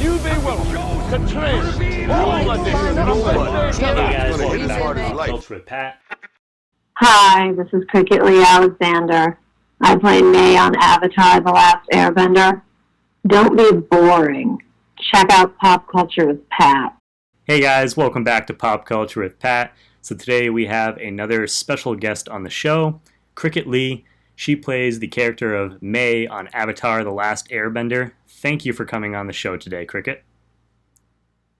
You be welcome to train all of this. Hey guys, welcome back to Pop Culture with Pat. Hi, this is Cricket Leigh Alexander. I play May on Avatar The Last Airbender. Don't be boring. Check out Pop Culture with Pat. Hey guys, welcome back to Pop Culture with Pat. So today we have another special guest on the show, Cricket Leigh. She plays the character of May on Avatar The Last Airbender. Thank you for coming on the show today, Cricket.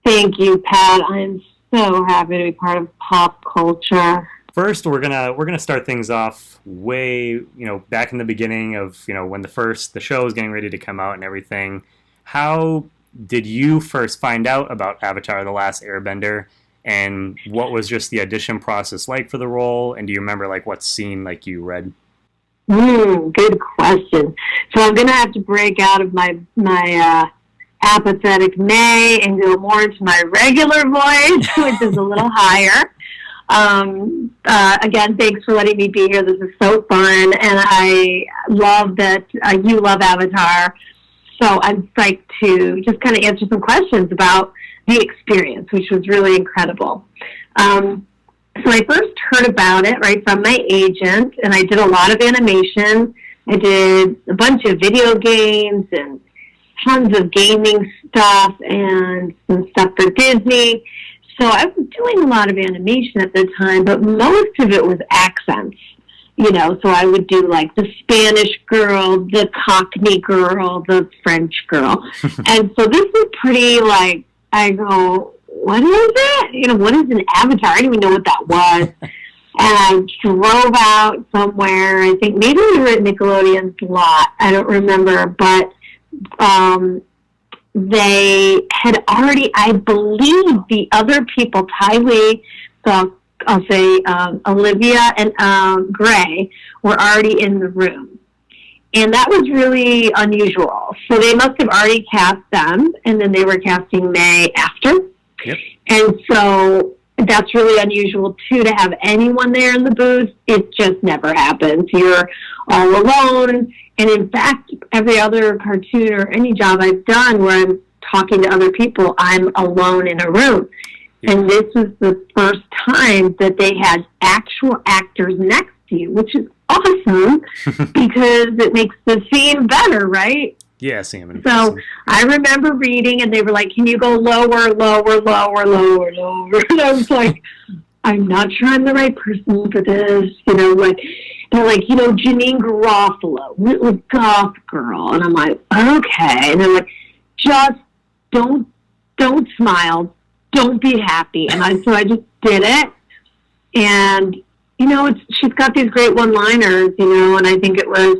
Thank you, Pat. I'm so happy to be part of pop culture. First, we're gonna start things off way, back in the beginning of, when the show was getting ready to come out and everything. How did you first find out about Avatar The Last Airbender, and what was just the audition process like for the role? And do you remember what scene you read? Good question. So I'm gonna have to break out of my apathetic May and go more into my regular voice, which is a little higher. Again, thanks for letting me be here. This is so fun, and I love that you love Avatar. So I'm psyched to just kind of answer some questions about the experience, which was really incredible. So I first heard about it, from my agent, and I did a lot of animation. I did a bunch of video games and tons of gaming stuff and some stuff for Disney. So I was doing a lot of animation at the time, but most of it was accents. So I would do the Spanish girl, the Cockney girl, the French girl. And so this was pretty I go, what is it? What is an avatar? I didn't even know what that was. And I drove out somewhere. I think maybe we were at Nickelodeon's lot. I don't remember. But they had already, I believe, the other people, Tylee, so I'll say Olivia and Gray, were already in the room. And that was really unusual. So they must have already cast them, and then they were casting May after. Yep. And so that's really unusual, too, to have anyone there in the booth. It just never happens. You're all alone. And in fact, every other cartoon or any job I've done where I'm talking to other people, I'm alone in a room. Yep. And this was the first time that they had actual actors next to you, which is awesome because it makes the scene better, right? Yeah, Sam. So I remember reading, and they were like, can you go lower, lower, lower, lower, lower? And I was like, I'm not sure I'm the right person for this. They're like, Janine Garofalo, little goth girl. And I'm like, okay. And they're like, just don't smile. Don't be happy. And so I just did it. And, she's got these great one-liners, and I think it was,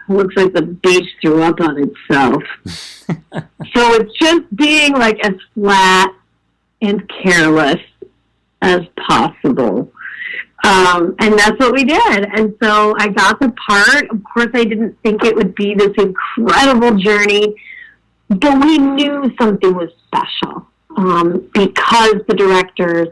looks like the beach threw up on itself. So it's just being as flat and careless as possible. And that's what we did. And so I got the part. Of course, I didn't think it would be this incredible journey, but we knew something was special because the directors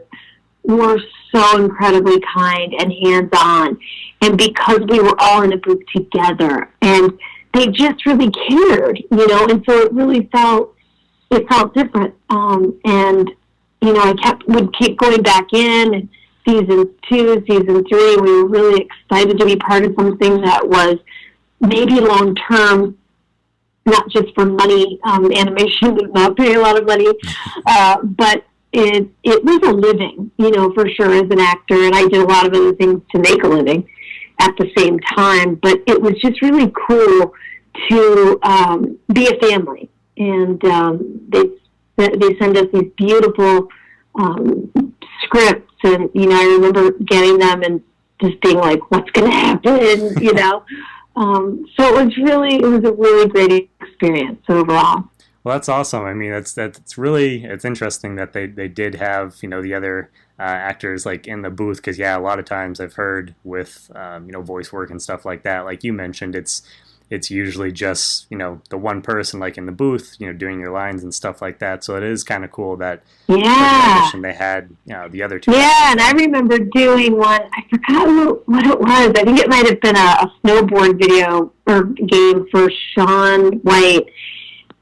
were so incredibly kind and hands-on, and because we were all in a booth together, and they just really cared, and so it really felt different. And I would keep going back in season 2, season 3. We were really excited to be part of something that was maybe long-term, not just for money. Animation did not pay a lot of money, but it was a living, for sure, as an actor, and I did a lot of other things to make a living at the same time, but it was just really cool to be a family, and they send us these beautiful scripts, and, I remember getting them and just being like, what's going to happen, so it was a really great experience overall. Well, that's awesome. I mean, it's interesting that they did have, the other actors in the booth, because a lot of times I've heard with voice work and stuff like that, like you mentioned, it's usually just the one person in the booth doing your lines and stuff like that. So it is kind of cool that they had the other two. Yeah, and I remember doing one. I forgot what it was. I think it might have been a snowboard video or game for Shaun White.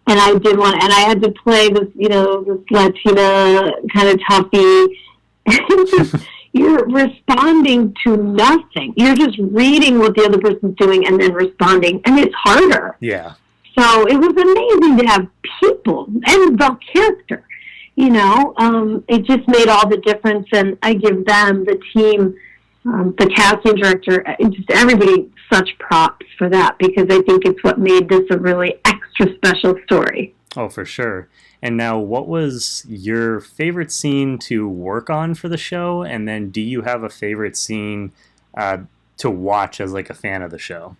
And I did one, and I had to play this, this Latina kind of toughie. And just, you're responding to nothing. You're just reading what the other person's doing and then responding, and it's harder. Yeah. So it was amazing to have people and the character. It just made all the difference, and I give them, the team, the casting director, just everybody, such props for that, because I think it's what made this a really extra special story. Oh, for sure. And now, what was your favorite scene to work on for the show? And then do you have a favorite scene to watch as like a fan of the show?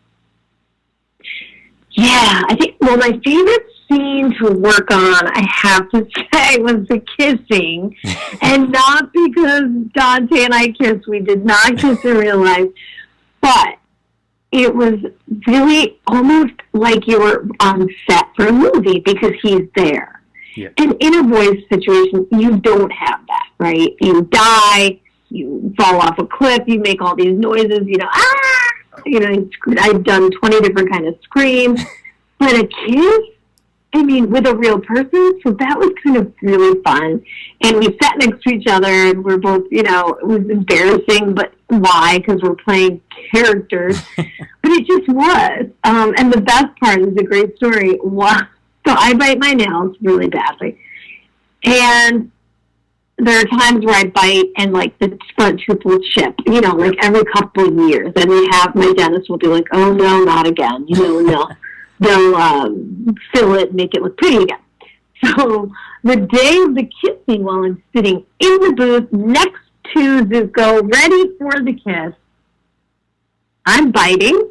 Yeah, I think, my favorite scene to work on, I have to say, was the kissing. And not because Dante and I kissed. We did not kiss in real life. But it was really almost like you were on set for a movie, because he's there. Yeah. And in a voice situation, you don't have that, right? You die, you fall off a cliff, you make all these noises, I've done 20 different kind of screams. But a kiss, with a real person, so that was kind of really fun. And we sat next to each other, and we're both, it was embarrassing, but why? Because we're playing characters. But it just was. And the best part is a great story. So I bite my nails really badly. And there are times where I bite and, the front tooth will chip, every couple of years. And my dentist will be like, oh, no, not again. They'll fill it and make it look pretty again. So the day of the kissing, while I'm sitting in the booth next to Zuko, ready for the kiss, I'm biting,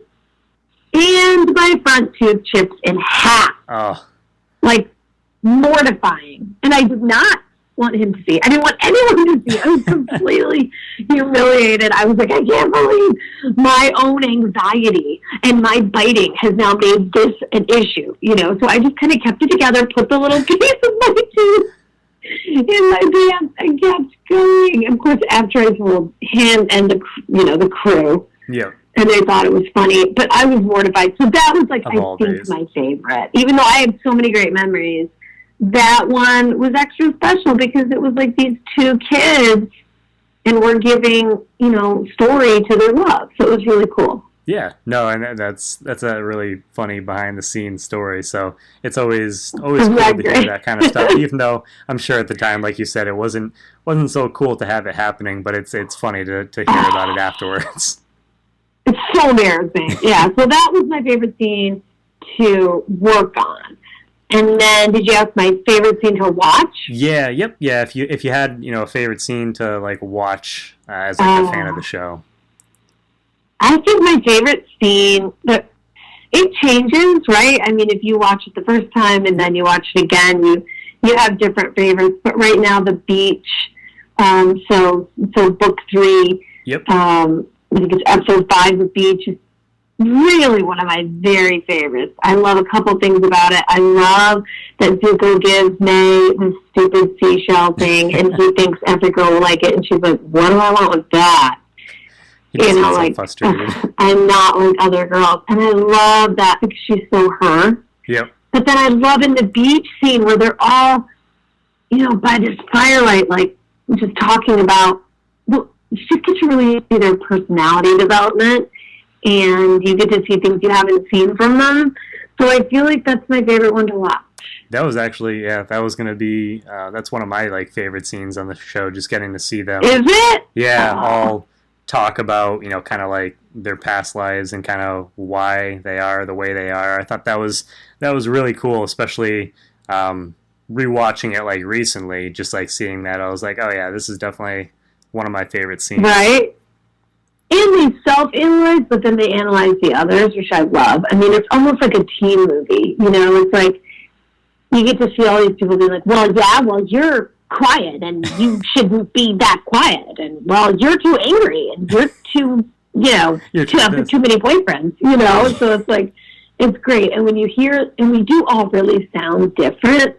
and my front tooth chips in half. Oh. Mortifying. And I did not want him to see. I didn't want anyone to see. I was completely humiliated. I was like, I can't believe my own anxiety and my biting has now made this an issue, So I just kind of kept it together, put the little piece of my tooth in my pants, and kept going. Of course, after I told him and the crew, yeah, and they thought it was funny, but I was mortified. So that was I think my favorite. Even though I had so many great memories, that one was extra special because it was these two kids, and we're giving, story to their love. So it was really cool. Yeah, no, and that's a really funny behind the scenes story. So it's always cool to hear that kind of stuff. Even though I'm sure at the time, like you said, it wasn't so cool to have it happening, but it's funny to hear about it afterwards. It's so embarrassing. Yeah, so that was my favorite scene to work on. And then, did you ask my favorite scene to watch? Yeah, yep, yeah. If you had a favorite scene to watch as a fan of the show. I think my favorite scene, it changes, right? If you watch it the first time and then you watch it again, you have different favorites. But right now, the beach. So book 3. Yep. I think it's episode 5, the beach, is really one of my very favorites. I love a couple things about it. I love that Zuko gives May this stupid seashell thing, and he thinks every girl will like it, and she's like, what do I want with that? Frustrated. I'm not like other girls. And I love that because she's so her. Yep. But then I love in the beach scene where they're all, by this firelight, just talking about, you just get to really see their personality development, and you get to see things you haven't seen from them. So I feel like that's my favorite one to watch. That was actually, that was going to be, that's one of my favorite scenes on the show, just getting to see them. Is it? Yeah, all talk about, kind of their past lives and kind of why they are the way they are. I thought that was really cool, especially rewatching it recently, just seeing that. I was like, oh yeah, this is definitely one of my favorite scenes. Right? And they self-analyze, but then they analyze the others, which I love. It's almost like a teen movie. It's you get to see all these people be like, well, you're quiet, and you shouldn't be that quiet, and, you're too angry, and you're too, have too many boyfriends, So it's great. And when you hear, and we do all really sound different,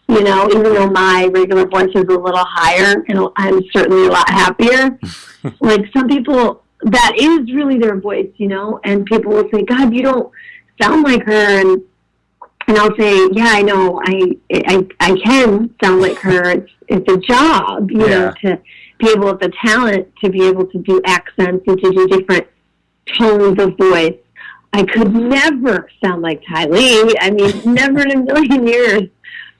even though my regular voice is a little higher, and I'm certainly a lot happier. Some people, that is really their voice, and people will say, God, you don't sound like her, and And I'll say, yeah, I know, I can sound like her. It's a job, you know, to be able, with the talent, to be able to do accents and to do different tones of voice. I could never sound like Leigh. I mean, never in a million years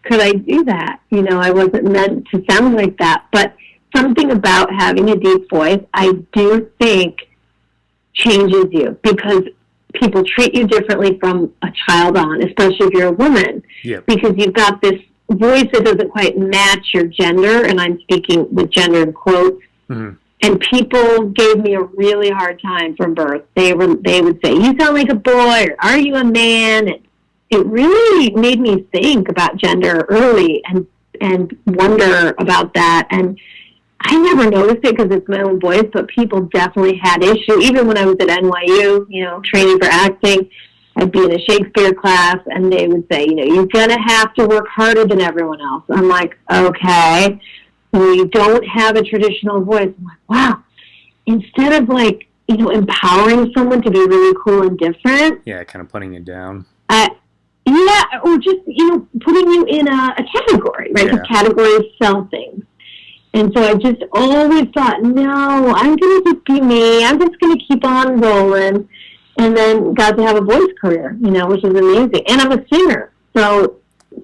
could I do that. You know, I wasn't meant to sound like that. But something about having a deep voice, I do think, changes you, because people treat you differently from a child on, especially if you're a woman. Yep. Because you've got this voice that doesn't quite match your gender, and I'm speaking with gender in quotes. Mm-hmm. And people gave me a really hard time from birth. They would say, "You sound like a boy," or "Are you a man?" And it really made me think about gender early and wonder about that. And I never noticed it because it's my own voice, but people definitely had issue. Even when I was at NYU, you know, training for acting, I'd be in a Shakespeare class, and they would say, you know, "You're going to have to work harder than everyone else." I'm like, okay. You don't have a traditional voice. I'm like, wow. Instead of, like, you know, empowering someone to be really cool and different. Yeah, kind of putting it down. Yeah, or just, you know, putting you in a category, right? Because categories sell things. And so I just always thought, no, I'm going to just be me. I'm just going to keep on rolling. And then got to have a voice career, you know, which is amazing. And I'm a singer. So,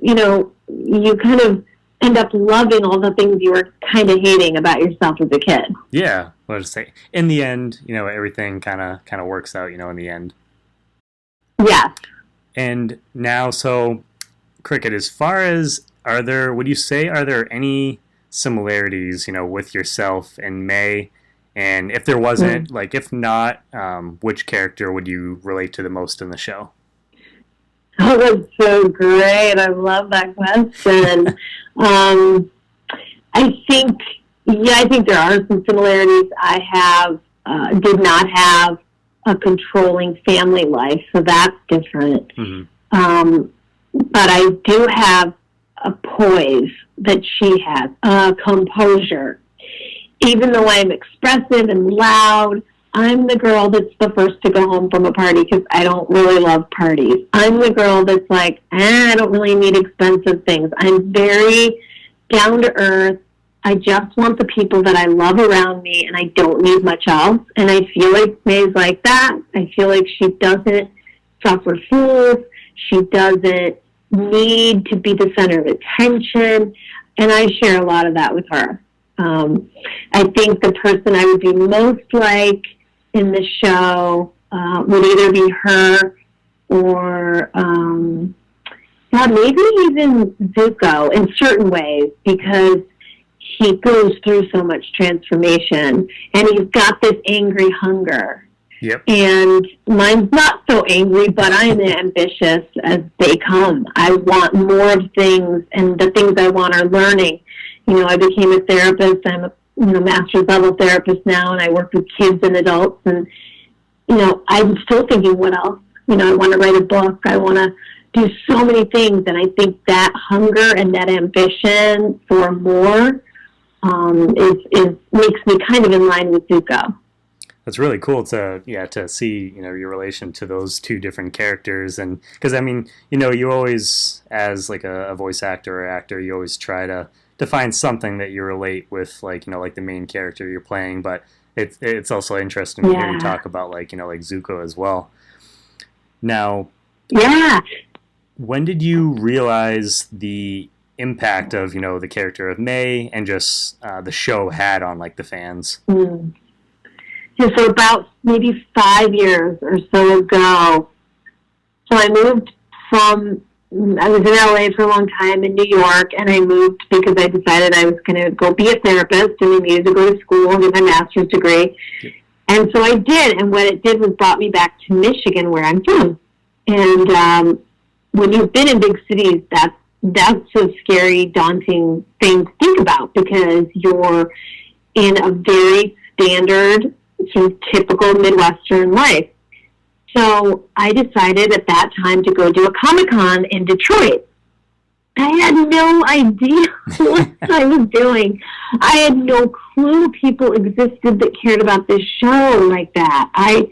you know, you kind of end up loving all the things you were kind of hating about yourself as a kid. Yeah, let's say in the end, you know, everything kind of works out, you know, in the end. Yeah. And now, so Cricket, as far as are there any similarities, you know, with yourself and May? And if there wasn't, like, if not, which character would you relate to the most in the show? Oh, that's so great. I love that question. I think there are some similarities. I did not have a controlling family life, so that's different. Mm-hmm. But I do have a poise that she has, a composure. Even though I'm expressive and loud, I'm the girl that's the first to go home from a party because I don't really love parties. I'm the girl that's like, I don't really need expensive things. I'm very down to earth. I just want the people that I love around me, and I don't need much else. And I feel like May's like that. I feel like she doesn't suffer fools. She doesn't need to be the center of attention. And I share a lot of that with her. I think the person I would be most like in the show would either be her or maybe even Zuko in certain ways, because he goes through so much transformation and he's got this angry hunger. Yep. And mine's not so angry, but I'm ambitious as they come. I want more of things, and the things I want are learning. You know, I became a therapist. I'm a master's level therapist now, and I work with kids and adults. And, you know, I'm still thinking, what else? You know, I want to write a book. I want to do so many things. And I think that hunger and that ambition for more makes me kind of in line with Zuko. That's really cool to see, you know, your relation to those two different characters. And because, I mean, you know, you always, as like a voice actor or actor, you always try to find something that you relate with, like, you know, like the main character you're playing. But it's also interesting to hear you talk about, like, you know, like Zuko as well. Now, when did you realize the impact of, you know, the character of May and just the show had on, like, the fans? So about maybe 5 years or so ago, so I was in LA for a long time, in New York, and I moved because I decided I was going to go be a therapist and I needed to go to school and get my master's degree. Yep. And so I did, and what it did was brought me back to Michigan, where I'm from. And when you've been in big cities, that's a scary, daunting thing to think about, because you're in a very standard, sort of typical Midwestern life. So I decided at that time to go do a Comic-Con in Detroit. I had no idea what I was doing. I had no clue people existed that cared about this show like that. I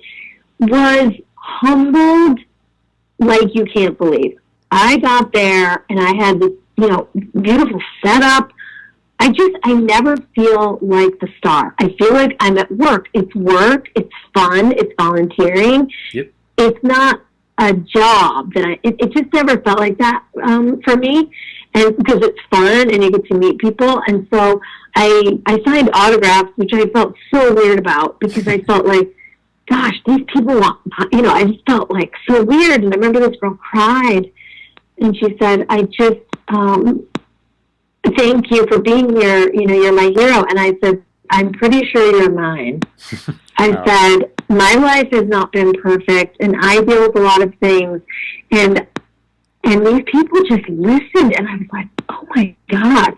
was humbled like you can't believe. I got there and I had this, beautiful setup. I never feel like the star. I feel like I'm at work. It's fun, it's volunteering. Yep. It's not a job it just never felt like that for me. And because it's fun and you get to meet people. And so I signed autographs, which I felt so weird about because I felt like, gosh, these people want, I just felt like so weird. And I remember this girl cried and she said, I just, thank you for being here. You're my hero. And I said, I'm pretty sure you're mine. I said, my life has not been perfect and I deal with a lot of things. And these people just listened. And I was like, oh my God.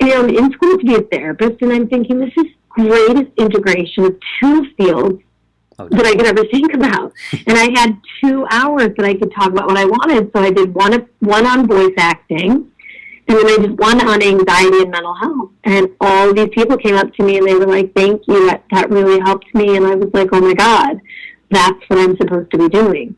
I'm in school to be a therapist. And I'm thinking this is greatest integration of two fields that I could ever think about. And I had 2 hours that I could talk about what I wanted. So I did one on voice acting. And then I did one on anxiety and mental health. And all these people came up to me and they were like, thank you, that really helped me. And I was like, oh my God, that's what I'm supposed to be doing.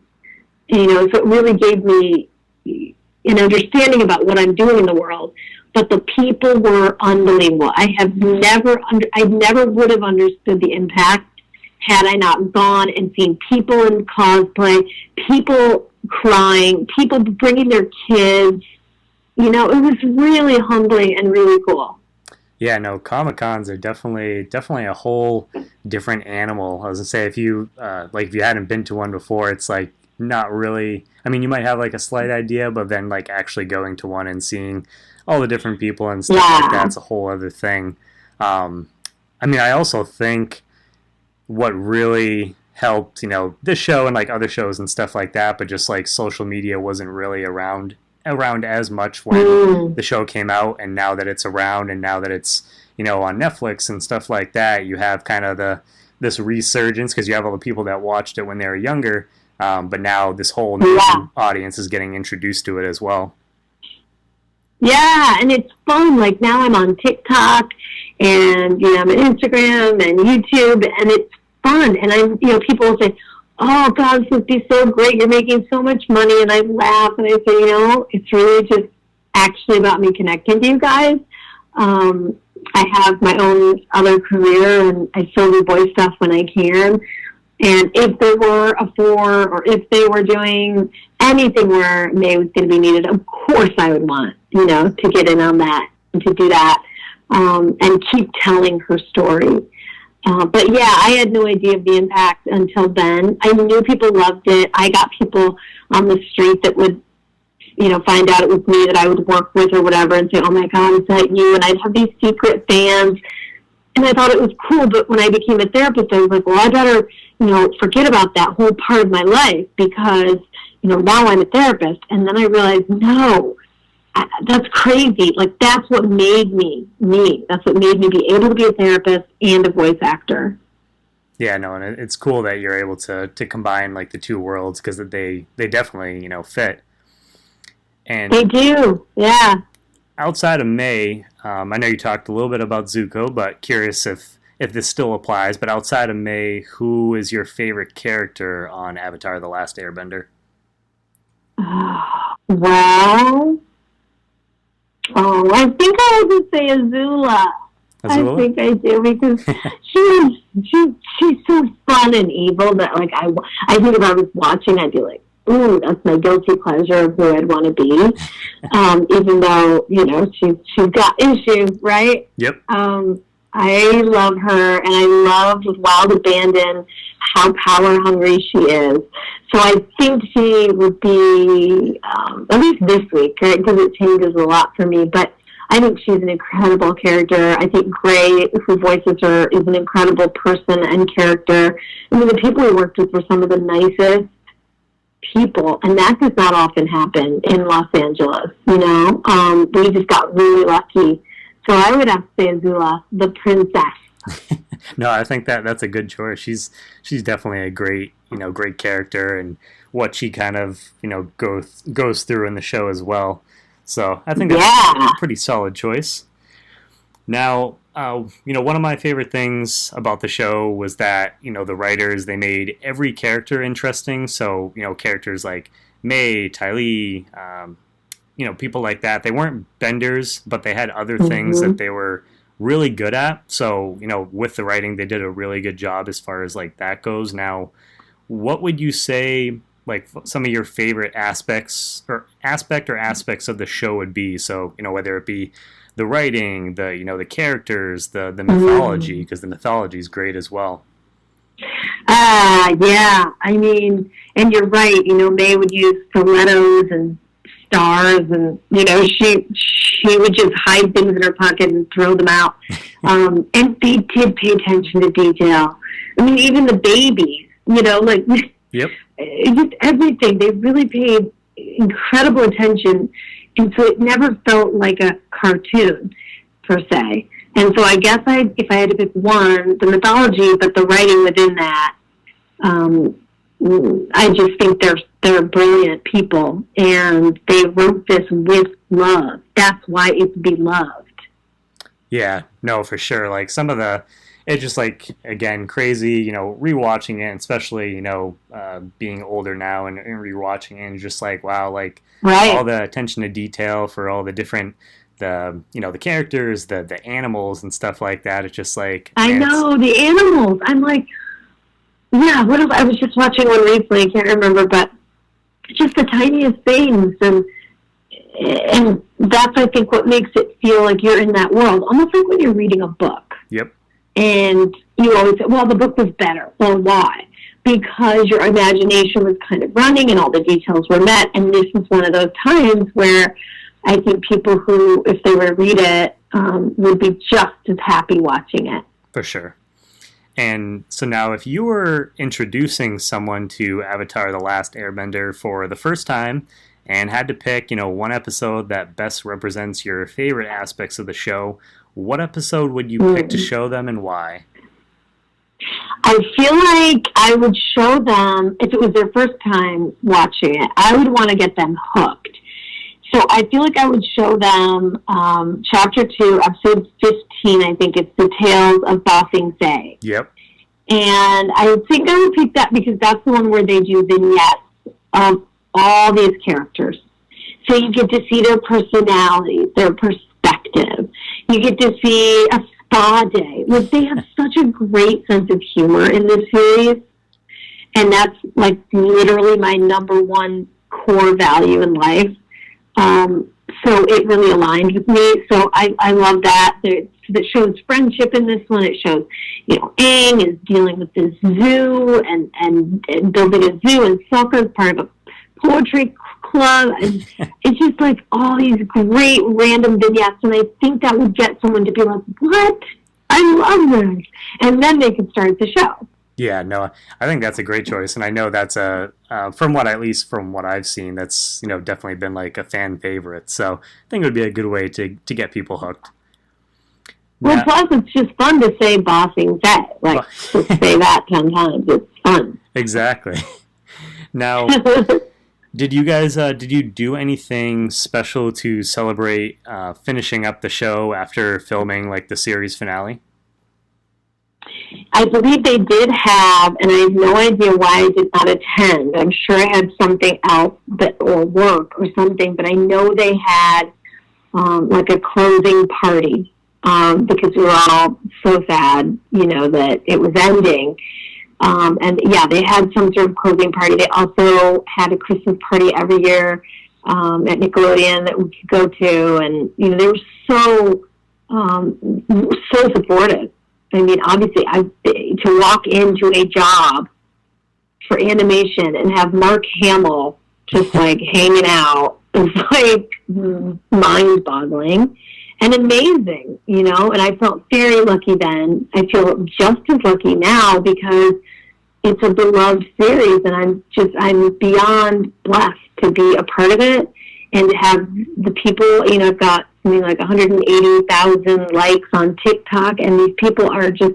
So it really gave me an understanding about what I'm doing in the world. But the people were unbelievable. I never would have understood the impact had I not gone and seen people in cosplay, people crying, people bringing their kids. It was really humbling and really cool. Yeah, no, Comic-Cons are definitely a whole different animal. I was gonna say, if you hadn't been to one before, it's like not really. I mean, you might have like a slight idea, but then like actually going to one and seeing all the different people and stuff like that's a whole other thing. I also think what really helped, this show and like other shows and stuff like that, but just like social media wasn't really around as much when the show came out, and now that it's around and now that it's on Netflix and stuff like that, you have kind of this resurgence because you have all the people that watched it when they were younger, but now this whole new audience is getting introduced to it as well. Yeah, and it's fun. Like now I'm on TikTok and I'm on Instagram and YouTube, and it's fun. And people will say, oh, God, this would be so great. You're making so much money. And I laugh and I say, it's really just actually about me connecting to you guys. I have my own other career and I still do voice stuff when I can. And if there were a 4 or if they were doing anything where May was going to be needed, of course I would want, to get in on that and to do that and keep telling her story. But yeah, I had no idea of the impact until then. I knew people loved it. I got people on the street that would, find out it was me that I would work with or whatever and say, oh my God, is that you? And I'd have these secret fans. And I thought it was cool. But when I became a therapist, I was like, well, I better, forget about that whole part of my life because, now I'm a therapist. And then I realized, no, that's crazy. Like, that's what made me me. That's what made me be able to be a therapist and a voice actor. Yeah, no, and it's cool that you're able to combine, like, the two worlds because they definitely, fit. And they do, yeah. Outside of May, I know you talked a little bit about Zuko, but curious if this still applies. But outside of May, who is your favorite character on Avatar The Last Airbender? Well... Oh, I think I would say Azula. I think I do because she's so fun and evil that like I think if I was watching I'd be like, ooh, that's my guilty pleasure of who I'd want to be. Even though she's got issues, right? Yep. I love her, and I love with Wild Abandon how power hungry she is. So I think she would be, at least this week, right? Because it changes a lot for me. But I think she's an incredible character. I think Gray, who voices her, is an incredible person and character. I mean, the people we worked with were some of the nicest people, and that does not often happen in Los Angeles, We just got really lucky. So I would have to say Azula, the princess. No, I think that's a good choice. She's definitely a great character, and what she kind of goes through in the show as well. So I think that's a pretty solid choice. Now, one of my favorite things about the show was that the writers, they made every character interesting. So characters like May, Leigh, people like that. They weren't benders, but they had other things that they were really good at. So, with the writing, they did a really good job as far as like that goes. Now, what would you say, like, some of your favorite aspects of the show would be? So, whether it be the writing, the characters, the mythology, because the mythology is great as well. Yeah. I mean, and you're right. May would use stilettos and stars, and she would just hide things in her pocket and throw them out. And they did pay attention to detail. I mean, even the babies, Yep. Just everything. They really paid incredible attention, and so it never felt like a cartoon per se. And so I guess if I had to pick one, the mythology, but the writing within that, I just think they're brilliant people, and they wrote this with love. That's why it's beloved. Yeah, no, for sure. Like some of it's just like, again, crazy, rewatching it, especially, being older now and rewatching it, and just like, wow, like right. All the attention to detail for all the different, the characters, the animals and stuff like that. It's just like, I know, the animals. I'm like, yeah, what else? I was just watching one recently, I can't remember, but just the tiniest things, and that's, I think, what makes it feel like you're in that world, almost like when you're reading a book. Yep. And you always say, well, the book was better. Well, why? Because your imagination was kind of running and all the details were met, and this is one of those times where I think people who, if they were to read it, would be just as happy watching it. For sure. And so now, if you were introducing someone to Avatar The Last Airbender for the first time and had to pick, one episode that best represents your favorite aspects of the show, what episode would you pick to show them, and why? I feel like I would show them, if it was their first time watching it, I would want to get them hooked. So I feel like I would show them Chapter 2, Episode 15, I think it's The Tales of Ba Sing Se. Yep. And I think I would pick that because that's the one where they do vignettes of all these characters. So you get to see their personalities, their perspective. You get to see a spa day. Like, they have such a great sense of humor in this series. And that's, like, literally my number one core value in life. So it really aligned with me. So I love that. It shows friendship in this one. It shows, Aang is dealing with this zoo and building a zoo, and Sokka is part of a poetry club. And it's just like all these great random vignettes. And I think that would get someone to be like, what? I love this. And then they could start the show. Yeah, no, I think that's a great choice, and I know that's from what I've seen, that's definitely been like a fan favorite. So I think it would be a good way to get people hooked. Well, yeah. Plus it's just fun to say Ba Sing Se, like to say that 10 times. It's fun. Exactly. Now, did you do anything special to celebrate finishing up the show after filming like the series finale? I believe they did have, and I have no idea why I did not attend. I'm sure I had something else or work or something, but I know they had like a closing party because we were all so sad, that it was ending. And yeah, they had some sort of closing party. They also had a Christmas party every year at Nickelodeon that we could go to, and they were so supportive. I mean, obviously, to walk into a job for animation and have Mark Hamill just like hanging out is like mind-boggling and amazing, and I felt very lucky then. I feel just as lucky now because it's a beloved series, and I'm beyond blessed to be a part of it and to have the people, I've got something like 180,000 likes on TikTok, and these people are just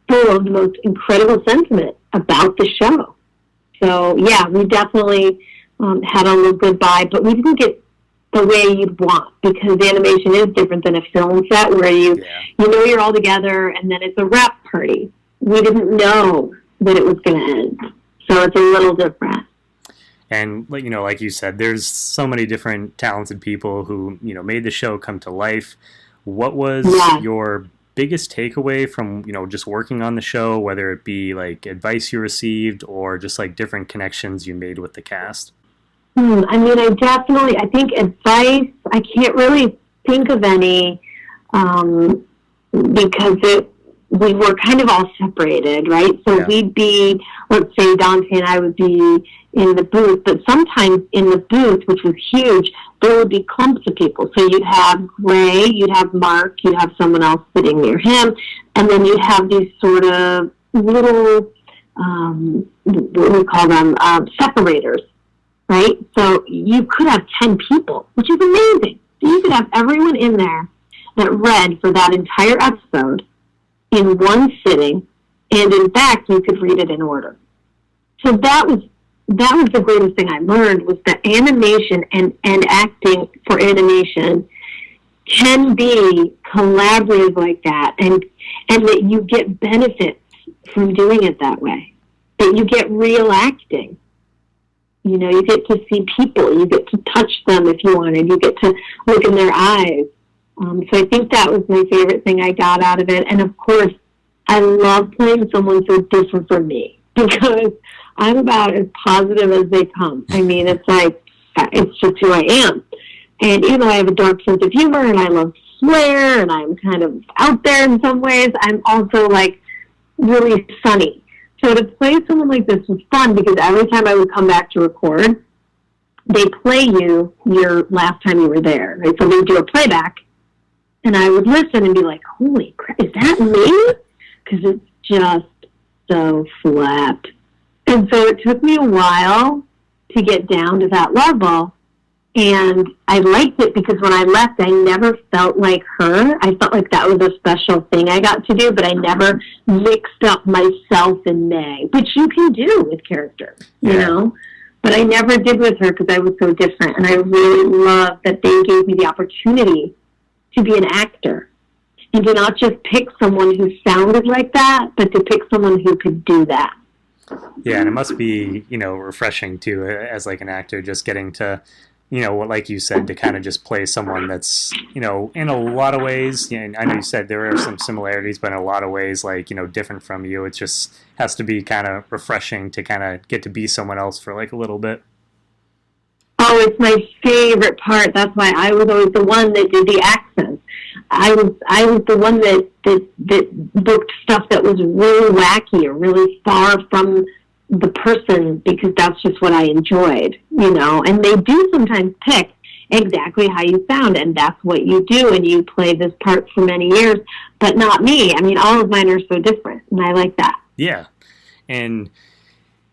full of the most incredible sentiment about the show. So, yeah, we definitely had a little goodbye, but we didn't get the way you'd want because the animation is different than a film set where you're all together and then it's a wrap party. We didn't know that it was going to end, so it's a little different. And like you said, there's so many different talented people who made the show come to life. What was your biggest takeaway from just working on the show, whether it be like advice you received or just like different connections you made with the cast? I mean, I think advice, I can't really think of any, because we were kind of all separated, right? So we'd be, let's say Dante and I would be in the booth, but sometimes in the booth, which was huge, there would be clumps of people. So you'd have Ray, you'd have Mark, you'd have someone else sitting near him, and then you'd have these sort of little, what do we call them, separators, right? So you could have 10 people, which is amazing. So you could have everyone in there that read for that entire episode in one sitting, and in fact, you could read it in order. So that was the greatest thing I learned, was that animation and acting for animation can be collaborative like that, and that you get benefits from doing it that way, that you get real acting. You get to see people, you get to touch them if you wanted, you get to look in their eyes. So I think that was my favorite thing I got out of it. And of course, I love playing someone so different from me, because I'm about as positive as they come. I mean, it's like, it's just who I am. And even though I have a dark sense of humor and I love flair and I'm kind of out there in some ways, I'm also like really sunny. So to play someone like this was fun, because every time I would come back to record, they play you your last time you were there, right? So they do a playback, and I would listen and be like, holy crap, is that me? Because it's just so flat. And so it took me a while to get down to that level. And I liked it because when I left, I never felt like her. I felt like that was a special thing I got to do, but I never mixed up myself and May, which you can do with characters, you know? But I never did with her because I was so different. And I really love that they gave me the opportunity to be an actor and to not just pick someone who sounded like that, but to pick someone who could do that. Yeah, and it must be, refreshing too, as like an actor, just getting to, like you said, to kind of just play someone that's, in a lot of ways, and I know you said there are some similarities, but in a lot of ways, like, different from you. It just has to be kind of refreshing to kind of get to be someone else for like a little bit. Oh, it's my favorite part. That's why I was always the one that did the accents. I was the one that booked stuff that was really wacky or really far from the person, because that's just what I enjoyed, And they do sometimes pick exactly how you sound, and that's what you do, and you play this part for many years, but not me. I mean, all of mine are so different, and I like that. Yeah, and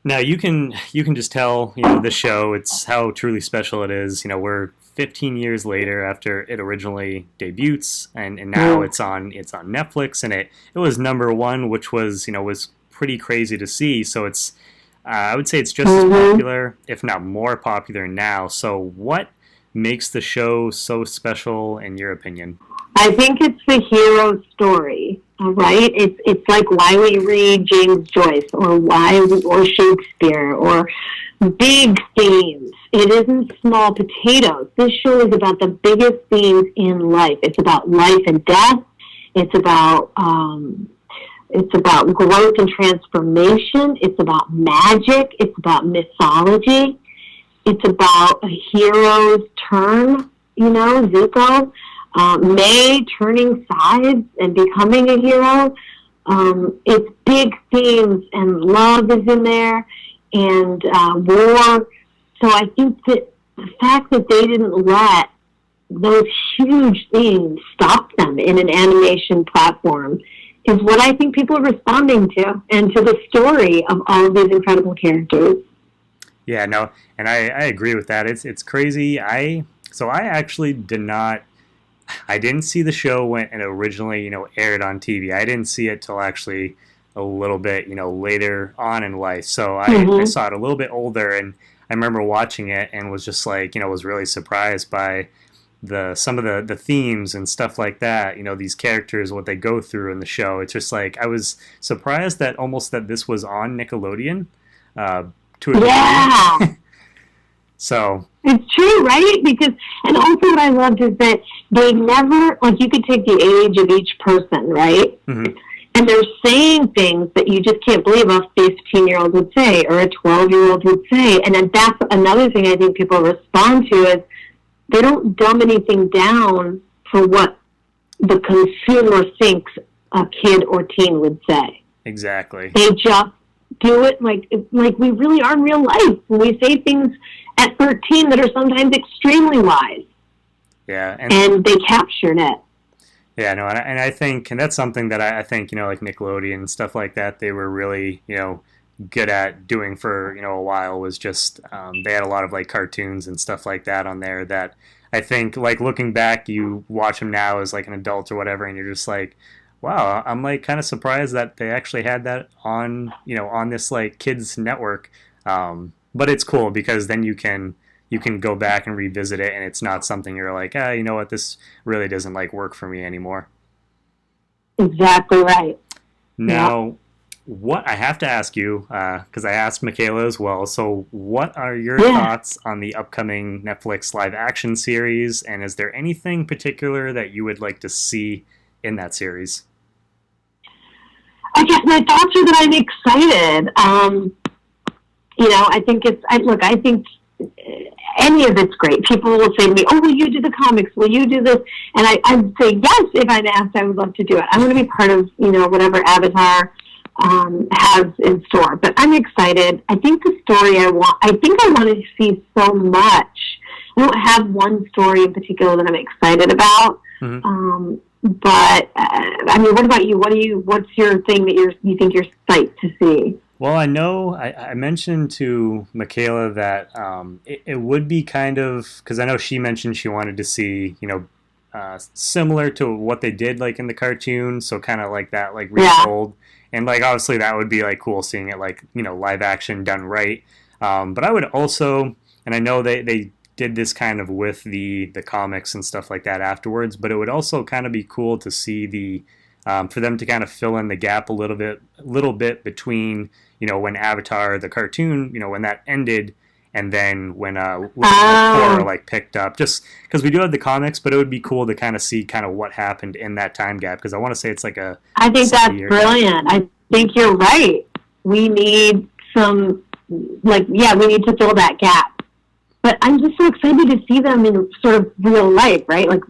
now you can just tell, the show, it's how truly special it is. We're 15 years later after it originally debuts, and now it's on Netflix, and it was #1, which was pretty crazy to see. So it's I would say it's just as popular, if not more popular now. So what makes the show so special in your opinion? I think it's the hero story, right? It's like why we read James Joyce or Shakespeare or big themes. It isn't small potatoes. This show is about the biggest themes in life. It's about life and death. It's about growth and transformation. It's about magic. It's about mythology. It's about a hero's turn, Zuko. May turning sides and becoming a hero. It's big themes, and love is in there, and war. So I think that the fact that they didn't let those huge themes stop them in an animation platform is what I think people are responding to, and to the story of all of these incredible characters. Yeah, no, and I agree with that. It's crazy. I actually I didn't see the show when it originally, aired on TV. I didn't see it till actually a little bit, later on in life. So I saw it a little bit older, and I remember watching it and was just like, was really surprised by some of the themes and stuff like that. These characters, what they go through in the show. It's just like, I was surprised that this was on Nickelodeon. To a degree. So it's true, right? Because, and also what I loved is that they never, like, you could take the age of each person, right? mm-hmm. And they're saying things that you just can't believe a 15-year-old would say or a 12-year-old would say. And then that's another thing I think people respond to is they don't dumb anything down for what the consumer thinks a kid or teen would say. Exactly. They just do it like we really are in real life. When we say things at 13 that are sometimes extremely wise. Yeah. And they captured it. Yeah, no, and I think, and that's something that I think, like Nickelodeon and stuff like that, they were really, good at doing for, a while was just, they had a lot of, like, cartoons and stuff like that on there that I think, like, looking back, you watch them now as, like, an adult or whatever, and you're just like, wow, I'm, like, kind of surprised that they actually had that on, on this, like, kids network. But it's cool because then you can go back and revisit it, and it's not something you're like, you know what, this really doesn't, like, work for me anymore. Exactly right. Now, what I have to ask you, because I asked Michaela as well, so what are your thoughts on the upcoming Netflix live-action series, and is there anything particular that you would like to see in that series? I guess my thoughts are that I'm excited. I think any of it's great. People will say to me, will you do the comics? Will you do this? And I'd say yes if I'm asked. I would love to do it. I want to be part of, whatever Avatar has in store. But I'm excited. I think the story I want to see so much. I don't have one story in particular that I'm excited about. Mm-hmm. What about you? What's your thing that you think you're psyched to see? Well, I know I mentioned to Michaela that it would be kind of, because I know she mentioned she wanted to see, similar to what they did like in the cartoon, so kind of like that, like retold, and like obviously that would be like cool seeing it like live action done right. But I would also, and I know they did this kind of with the comics and stuff like that afterwards, but it would also kind of be cool to see the for them to kind of fill in the gap a little bit between when Avatar the cartoon when that ended and then when Korra like picked up, just because we do have the comics, but it would be cool to kind of see kind of what happened in that time gap, because I want to say it's like I think that's brilliant. I think you're right. We need we need to fill that gap. But I'm just so excited to see them in sort of real life, right? Like,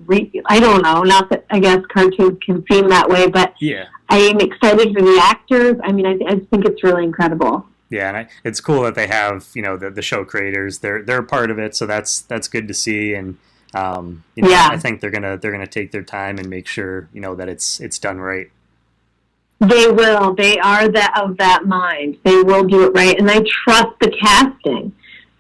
I don't know, not that I guess cartoons can seem that way, but yeah. I am excited for the actors. I mean, I think it's really incredible. Yeah, and it's cool that they have, the show creators. They're a part of it, so that's good to see. And I think they're gonna take their time and make sure that it's done right. They will. They are of that mind. They will do it right, and I trust the casting.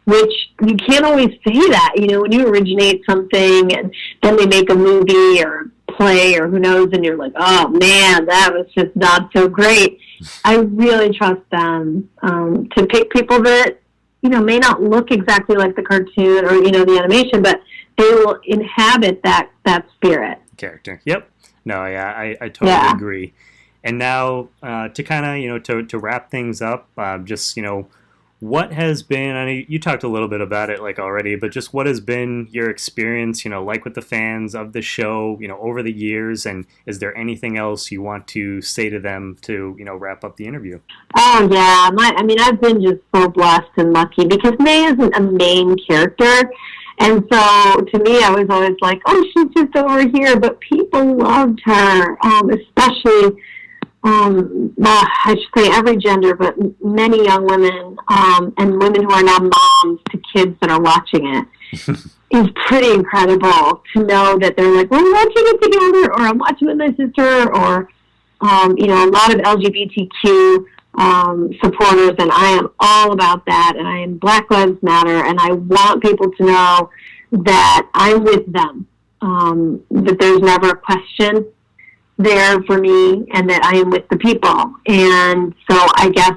Which you can't always say that, when you originate something and then they make a movie or play or who knows, and you're like, oh man, that was just not so great. I really trust them to pick people that, may not look exactly like the cartoon or, the animation, but they will inhabit that spirit. Character. Yep. No, yeah, I totally agree. And now to kind of, to wrap things up, just, what has been, I know you talked a little bit about it like already, but just what has been your experience, like with the fans of the show, over the years, and is there anything else you want to say to them to, wrap up the interview? Oh yeah, I've been just so blessed and lucky because May isn't a main character, and so to me I was always like, oh, she's just over here, but people loved her, especially I should say every gender, but many young women and women who are now moms to kids that are watching it. It's pretty incredible to know that they're like, we're watching it together, or I'm watching with my sister, or, a lot of LGBTQ supporters, and I am all about that, and I am Black Lives Matter, and I want people to know that I'm with them, that there's never a question there for me, and that I am with the people. And so I guess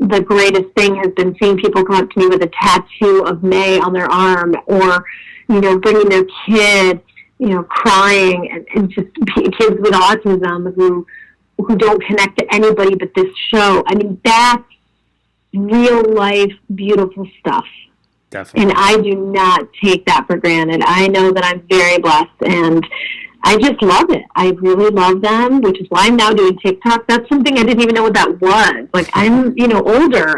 the greatest thing has been seeing people come up to me with a tattoo of May on their arm, or bringing their kid crying, and just kids with autism who don't connect to anybody but this show. I mean, that's real life beautiful stuff. Definitely. And I do not take that for granted. I know that I'm very blessed, and I just love it. I really love them, which is why I'm now doing TikTok. That's something I didn't even know what that was. Like, I'm, older.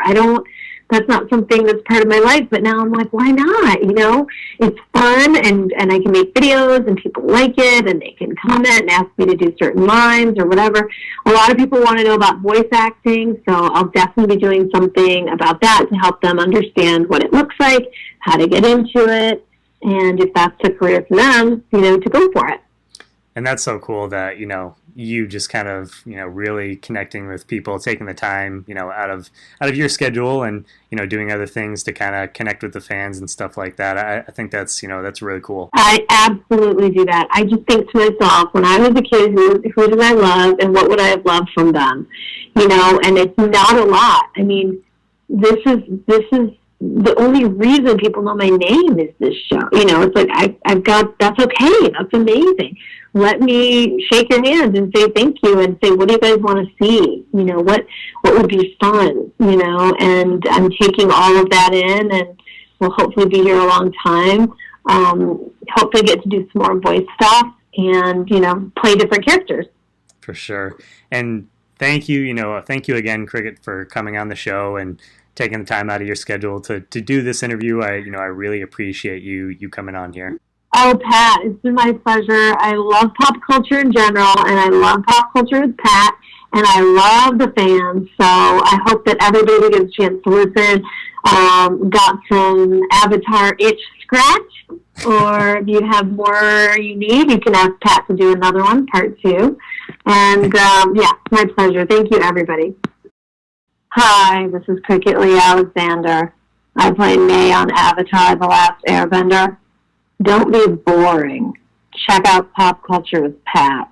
That's not something that's part of my life, but now I'm like, why not? It's fun, and I can make videos, and people like it, and they can comment and ask me to do certain lines or whatever. A lot of people want to know about voice acting, so I'll definitely be doing something about that to help them understand what it looks like, how to get into it, and if that's a career for them, to go for it. And that's so cool that, you just kind of, really connecting with people, taking the time, out of your schedule and, doing other things to kind of connect with the fans and stuff like that. I think that's, that's really cool. I absolutely do that. I just think to myself, when I was a kid, who did I love and what would I have loved from them? And it's not a lot. I mean, this is the only reason people know my name is this show. It's like I've got, that's okay. That's amazing. Let me shake your hand and say thank you and say, what do you guys want to see? What would be fun? And I'm taking all of that in, and we'll hopefully be here a long time. Hopefully get to do some more voice stuff and, play different characters. For sure. And thank you, thank you again, Cricket, for coming on the show and taking the time out of your schedule to do this interview. I really appreciate you coming on here. Oh, Pat, it's been my pleasure. I love pop culture in general, and I love pop culture with Pat, and I love the fans. So I hope that everybody gets a chance to listen. Got some Avatar itch scratch, or if you have more you need, you can ask Pat to do another one, part 2. And my pleasure. Thank you, everybody. Hi, this is Cricket Leigh Alexander. I play May on Avatar The Last Airbender. Don't be boring. Check out Pop Culture with Pat.